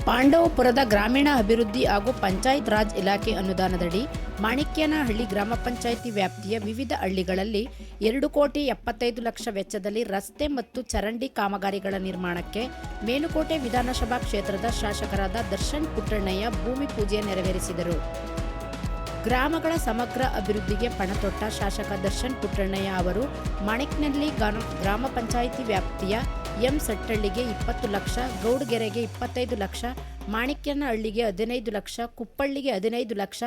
ಪಾಂಡವಪುರದ ಗ್ರಾಮೀಣ ಅಭಿವೃದ್ಧಿ ಹಾಗೂ ಪಂಚಾಯತ್ ರಾಜ್ ಇಲಾಖೆ ಅನುದಾನದಡಿ ಮಾಣಿಕ್ಯನಹಳ್ಳಿ ಗ್ರಾಮ ಪಂಚಾಯಿತಿ ವ್ಯಾಪ್ತಿಯ ವಿವಿಧ ಹಳ್ಳಿಗಳಲ್ಲಿ 2,75,00,000 ವೆಚ್ಚದಲ್ಲಿ ರಸ್ತೆ ಮತ್ತು ಚರಂಡಿ ಕಾಮಗಾರಿಗಳ ನಿರ್ಮಾಣಕ್ಕೆ ಮೇಲುಕೋಟೆ ವಿಧಾನಸಭಾ ಕ್ಷೇತ್ರದ ಶಾಸಕರಾದ ದರ್ಶನ್ ಪುಟ್ಟಣ್ಣಯ್ಯ ಭೂಮಿ ಪೂಜೆ ನೆರವೇರಿಸಿದರು. ಗ್ರಾಮಗಳ ಸಮಗ್ರ ಅಭಿವೃದ್ಧಿಗೆ ಪಣತೊಟ್ಟ ಶಾಸಕ ದರ್ಶನ್ ಪುಟ್ಟಣ್ಣಯ್ಯ ಅವರು ಮಾಣಿಕ್ಯನಹಳ್ಳಿ ಗ್ರಾಮ ಪಂಚಾಯಿತಿ ವ್ಯಾಪ್ತಿಯ ಎಂ ಸಟ್ಟಹಳ್ಳಿಗೆ 20 ಲಕ್ಷ, ಗೌಡಗೆರೆಗೆ 25 ಲಕ್ಷ, ಮಾಣಿಕ್ಯನಹಳ್ಳಿಗೆ 15 ಲಕ್ಷ, ಕುಪ್ಪಳ್ಳಿಗೆ 15 ಲಕ್ಷ,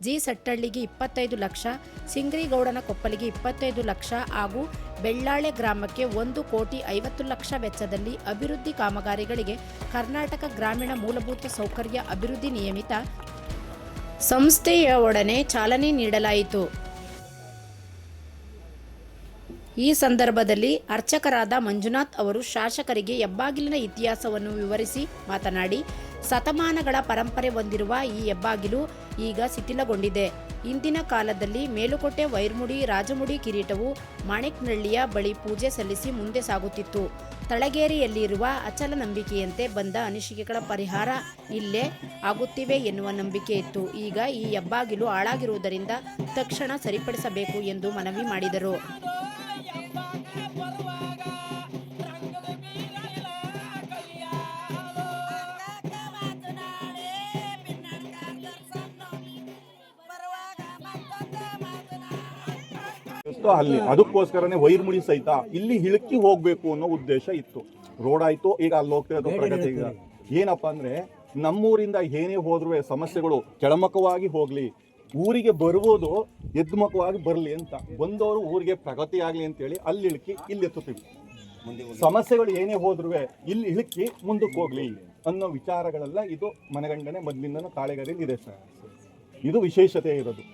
ಜಿ ಸಟ್ಟಹಳ್ಳಿಗೆ 25 ಲಕ್ಷ, ಸಿಂಗ್ರಿಗೌಡನಕೊಪ್ಪಲಿಗೆ 25 ಲಕ್ಷ ಹಾಗೂ ಬೆಳ್ಳಾಳೆ ಗ್ರಾಮಕ್ಕೆ 1,50,00,000 ವೆಚ್ಚದಲ್ಲಿ ಅಭಿವೃದ್ಧಿ ಕಾಮಗಾರಿಗಳಿಗೆ ಕರ್ನಾಟಕ ಗ್ರಾಮೀಣ ಮೂಲಭೂತ ಸೌಕರ್ಯ ಅಭಿವೃದ್ಧಿ ನಿಯಮಿತ ಸಂಸ್ಥೆಯ ಒಡನೆ ಚಾಲನೆ ನೀಡಲಾಯಿತು. ಈ ಸಂದರ್ಭದಲ್ಲಿ ಅರ್ಚಕರಾದ ಮಂಜುನಾಥ್ ಅವರು ಶಾಸಕರಿಗೆ ಹೆಬ್ಬಾಗಿಲಿನ ಇತಿಹಾಸವನ್ನು ವಿವರಿಸಿ ಮಾತನಾಡಿ, ಶತಮಾನಗಳ ಪರಂಪರೆ ಹೊಂದಿರುವ ಈ ಹೆಬ್ಬಾಗಿಲು ಈಗ ಶಿಥಿಲಗೊಂಡಿದೆ. ಇಂದಿನ ಕಾಲದಲ್ಲಿ ಮೇಲುಕೋಟೆ ವೈರ್ಮುಡಿ ರಾಜಮುಡಿ ಕಿರೀಟವು ಮಾಣಿಕ್ಯನಹಳ್ಳಿಯ ಬಳಿ ಪೂಜೆ ಸಲ್ಲಿಸಿ ಮುಂದೆ ಸಾಗುತ್ತಿತ್ತು. ತಳಗೇರಿಯಲ್ಲಿರುವ ಅಚಲ ನಂಬಿಕೆಯಂತೆ ಬಂದ ಅನಿಸಿಕೆಗಳ ಪರಿಹಾರ ಇಲ್ಲೇ ಆಗುತ್ತಿವೆ ಎನ್ನುವ ನಂಬಿಕೆ ಇತ್ತು. ಈಗ ಈ ಹೆಬ್ಬಾಗಿಲು ಹಾಳಾಗಿರುವುದರಿಂದ ತಕ್ಷಣ ಸರಿಪಡಿಸಬೇಕು ಎಂದು ಮನವಿ ಮಾಡಿದರು. ಅಲ್ಲಿ ಅದಕ್ಕೋಸ್ಕರನೇ ವೈರ್ಮುಡಿ ಸಹಿತ ಇಲ್ಲಿ ಇಳಕಿ ಹೋಗ್ಬೇಕು ಅನ್ನೋ ಉದ್ದೇಶ ಇತ್ತು. ರೋಡ್ ಆಯ್ತು, ಈಗ ಅಲ್ಲಿ ಹೋಗ್ತಿರೋದು ಪ್ರಗತಿ. ಈಗ ಏನಪ್ಪಾ ಅಂದ್ರೆ ನಮ್ಮೂರಿಂದ ಏನೇ ಹೋದ್ರೂ ಸಮಸ್ಯೆಗಳು ಕೆಳಮುಖವಾಗಿ ಹೋಗ್ಲಿ, ಊರಿಗೆ ಬರುವುದು ಎದ್ಮುಖವಾಗಿ ಬರಲಿ ಅಂತ ಬಂದವರು ಊರಿಗೆ ಪ್ರಗತಿ ಆಗ್ಲಿ ಅಂತೇಳಿ ಅಲ್ಲಿ ಇಳಕಿ ಇಲ್ಲಿ ಎತ್ತುತ್ತೀವಿ. ಸಮಸ್ಯೆಗಳು ಏನೇ ಹೋದ್ರೂ ಇಲ್ಲಿ ಇಳಕಿ ಮುಂದಕ್ಕೆ ಹೋಗ್ಲಿ ಅನ್ನೋ ವಿಚಾರಗಳೆಲ್ಲ ಇದು ಮನಗಂಡನೆ ಮೊದಲಿಂದನೂ ತಾಳೆಗರಿಯಲ್ಲಿ ಇದೆ ಸರ್. ಇದು ವಿಶೇಷತೆ ಇರೋದು.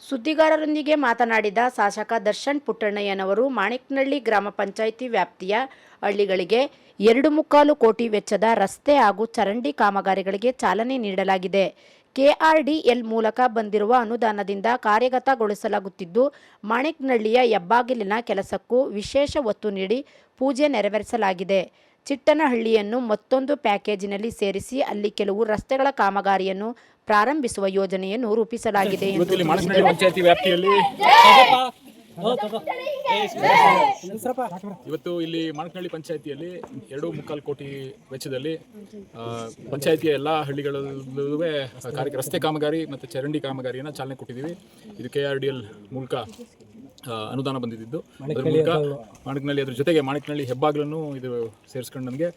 ಸುದ್ದಿಗಾರರೊಂದಿಗೆ ಮಾತನಾಡಿದ ಶಾಸಕ ದರ್ಶನ್ ಪುಟ್ಟಣ್ಣಯ್ಯನವರು ಮಾಣಿಕ್ಯನಹಳ್ಳಿ ಗ್ರಾಮ ಪಂಚಾಯಿತಿ ವ್ಯಾಪ್ತಿಯ ಹಳ್ಳಿಗಳಿಗೆ 2.25 ಕೋಟಿ ವೆಚ್ಚದ ರಸ್ತೆ ಹಾಗೂ ಚರಂಡಿ ಕಾಮಗಾರಿಗಳಿಗೆ ಚಾಲನೆ ನೀಡಲಾಗಿದೆ. KRDL ಮೂಲಕ ಬಂದಿರುವ ಅನುದಾನದಿಂದ ಕಾರ್ಯಗತಗೊಳಿಸಲಾಗುತ್ತಿದ್ದು, ಮಾಣಿಕ್ಯನಹಳ್ಳಿಯ ಹೆಬ್ಬಾಗಿಲಿನ ಕೆಲಸಕ್ಕೂ ವಿಶೇಷ ಒತ್ತು ನೀಡಿ ಪೂಜೆ ನೆರವೇರಿಸಲಾಗಿದೆ. ಚಿಟ್ಟನಹಳ್ಳಿಯನ್ನು ಮತ್ತೊಂದು ಪ್ಯಾಕೇಜಿನಲ್ಲಿ ಸೇರಿಸಿ ಅಲ್ಲಿ ಕೆಲವು ರಸ್ತೆಗಳ ಕಾಮಗಾರಿಯನ್ನು ಪ್ರಾರಂಭಿಸುವ ಯೋಜನೆಯನ್ನು ರೂಪಿಸಲಾಗಿದೆ ಎಂದು ಇವತ್ತು ಇಲ್ಲಿ ಮಾಣಿಕ್ಯನಹಳ್ಳಿ ಪಂಚಾಯಿತಿಯಲ್ಲಿ 2.25 ಕೋಟಿ ವೆಚ್ಚದಲ್ಲಿ ಪಂಚಾಯಿತಿಯ ಎಲ್ಲ ಹಳ್ಳಿಗಳಲ್ಲೂ ರಸ್ತೆ ಕಾಮಗಾರಿ ಮತ್ತು ಚರಂಡಿ ಕಾಮಗಾರಿಯನ್ನು ಚಾಲನೆ ಕೊಟ್ಟಿದ್ದೀವಿ. ಇದು KRDL ಮೂಲಕ ಅನುದಾನ ಬಂದಿದ್ದು, ಅದರ ಮೂಲಕ ಮಾಣಿಕ್ಯನಹಳ್ಳಿ, ಅದ್ರ ಜೊತೆಗೆ ಮಾಣಿಕ್ಯನಹಳ್ಳಿ ಹೆಬ್ಬಾಗಿಲನ್ನು ಇದು ಸೇರಿಸ್ಕೊಂಡು ನಮಗೆ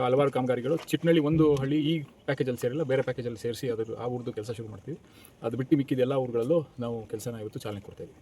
ಹಲವಾರು ಕಾಮಗಾರಿಗಳು. ಚಿಟ್ಟನಹಳ್ಳಿ ಒಂದು ಹಳ್ಳಿ ಈ ಪ್ಯಾಕೇಜಲ್ಲಿ ಸೇರಿಲ್ಲ, ಬೇರೆ ಪ್ಯಾಕೇಜಲ್ಲಿ ಸೇರಿಸಿ ಆ ಊರದ್ದು ಕೆಲಸ ಶುರು ಮಾಡ್ತೀವಿ. ಅದು ಬಿಟ್ಟು ಮಿಕ್ಕಿದ ಎಲ್ಲ ಊರುಗಳಲ್ಲೂ ನಾವು ಕೆಲಸನ ಇವತ್ತು ಚಾಲನೆ ಕೊಡ್ತೇವೆ.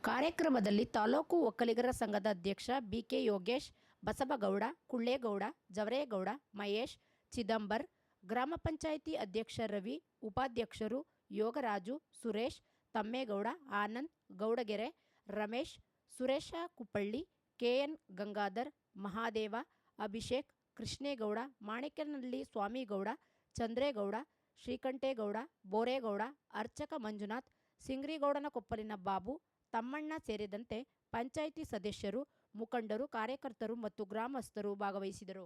ಕಾರ್ಯಕ್ರಮದಲ್ಲಿ ತಾಲೂಕು ಒಕ್ಕಲಿಗರ ಸಂಘದ ಅಧ್ಯಕ್ಷ BK ಯೋಗೇಶ್, ಬಸವಗೌಡ, ಕುಳ್ಳೇಗೌಡ, ಜವರೇಗೌಡ, ಮಹೇಶ್, ಚಿದಂಬರ್, ಗ್ರಾಮ ಪಂಚಾಯಿತಿ ಅಧ್ಯಕ್ಷ ರವಿ, ಉಪಾಧ್ಯಕ್ಷರು ಯೋಗರಾಜು, ಸುರೇಶ್, ತಮ್ಮೇಗೌಡ, ಆನಂದ್, ಗೌಡಗೆರೆ, ರಮೇಶ್, ಸುರೇಶ ಕುಪ್ಪಳ್ಳಿ, KN ಗಂಗಾಧರ್, ಮಹಾದೇವ, ಅಭಿಷೇಕ್, ಕೃಷ್ಣೇಗೌಡ, ಮಾಣಿಕ್ಯನಹಳ್ಳಿ ಸ್ವಾಮಿಗೌಡ, ಚಂದ್ರೇಗೌಡ, ಶ್ರೀಕಂಠೇಗೌಡ, ಬೋರೇಗೌಡ, ಅರ್ಚಕ ಮಂಜುನಾಥ್, ಸಿಂಗ್ರಿಗೌಡನಕೊಪ್ಪಲಿನ ಬಾಬು, ತಮ್ಮಣ್ಣ ಸೇರಿದಂತೆ ಪಂಚಾಯಿತಿ ಸದಸ್ಯರು, ಮುಖಂಡರು, ಕಾರ್ಯಕರ್ತರು ಮತ್ತು ಗ್ರಾಮಸ್ಥರು ಭಾಗವಹಿಸಿದರು.